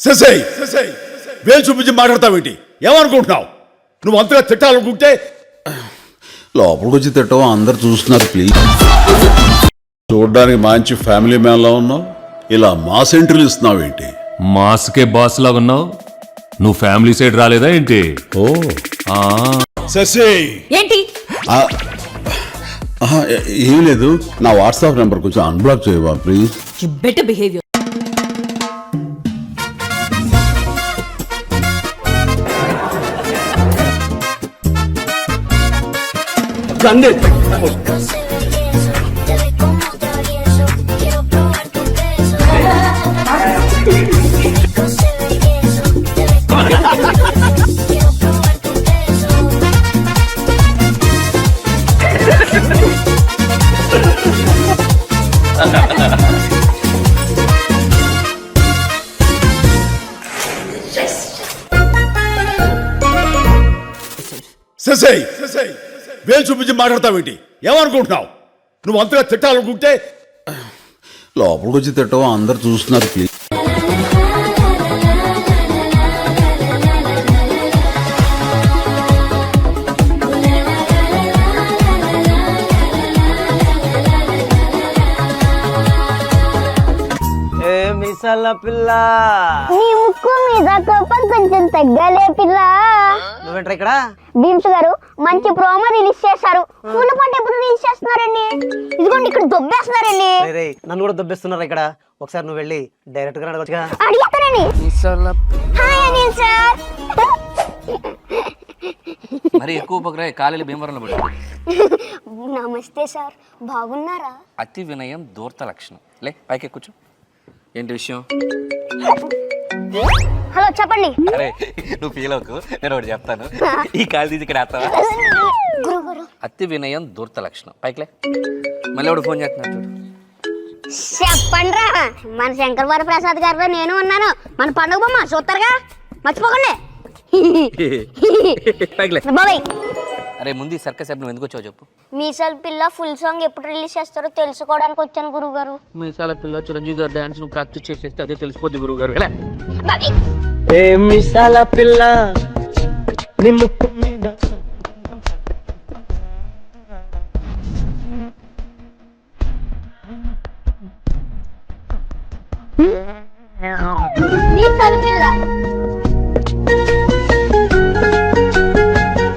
శశి వేలు చూపించి మాట్లాడతావేంటి? ఏమనుకుంటున్నావు? నువ్వు అంతగా తిట్టాలనుకుంటే లోపలికి వచ్చి తిట్టవు, అందరు చూస్తున్నారు. ప్లీజ్. చూడడానికి మంచి ఫ్యామిలీ మ్యాన్ లా ఉన్నావు, ఇలా మాస్ ఎంట్రీలు ఇస్తున్నావు ఏంటి? మాస్కే బాస్ లాగా ఉన్నావు. నువ్వు ఫ్యామిలీ సైడ్ రాలేదా ఏంటి? ఓ శశి ఏంటి? ఏం లేదు, నా వాట్సాప్ నెంబర్ కొంచెం అన్బ్లాక్ చేయవా please? You better behaviour. Shashi వేలు చూపించి మాట్లాడతావేంటి? ఏమనుకుంటున్నావు? నువ్వు అంతగా తిట్టాలనుకుంటే లోపలికి వచ్చి తిట్టవు, అందరు చూస్తున్నారు. ప్లీజ్. మిసాల పిల్ల, నీ ముక్కు మీద కోపం కొంచెం తగ్గాలే పిల్ల. నువ్వేంట్రా ఇక్కడ? భీమ్స్ గారు మంచి ప్రోమో రిలీజ్ చేశారు. పూల పంట ఎప్పుడు రిలీజ్ చేస్తున్నారండి? ఇదిగోండి ఇక్కడ దొబ్బేస్తున్నారండి. రే, నన్ను కూడా దొబ్బేస్తున్నారు ఇక్కడ. ఒకసారి నువ్వు వెళ్ళి డైరెక్ట్ గా అడగొచ్చుగా. అడిగేస్తానండి. హాయ్ అనిల్ సార్. మరి ఎక్కువ పక్కన కాలేలు భీమవరంలో పడి. నమస్తే సార్, బాగున్నారా? అతి వినయం దూర్త లక్షణం. లే పైకి కూర్చో. ఏంటి విషయం? హలో చెప్పండి. అరే నువ్వు ఫీల్ అవ్వకు, నేను ఒకటి చెప్తాను. ఈ కాలు తీసి ఇక్కడ వేస్తావా? గురుగారు అతి వినయం దూర్త లక్షణం. పైకిలే. మళ్ళీ ఎవడు ఫోన్ చేస్తున్నాడు చూడు. చెప్పండి రా, మన శంకర్ వరప్రసాద్ గారితో నేను ఉన్నాను. మన పండుగ బొమ్మ చూస్తారుగా, మర్చిపోకండి. పైకిలే. బాబాయ్, అరే ముందు ఈ సర్కస్ నువ్వు ఎందుకు వచ్చావు చెప్పు. మీసాల్ పిల్ల ఫుల్ సాంగ్ ఎప్పుడు రిలీజ్ చేస్తారో తెలుసుకోవడానికి వచ్చాను గురువు గారు. మీసాల పిల్ల చిరంజీవి గారు డాన్స్ నువ్వు ప్రాక్టీస్ చేసేస్తే అదే తెలిసిపోద్ది గురువు గారు. ఏ మిసాల పిల్ల, నీ ముక్కు మీద మీసాల్ పిల్ల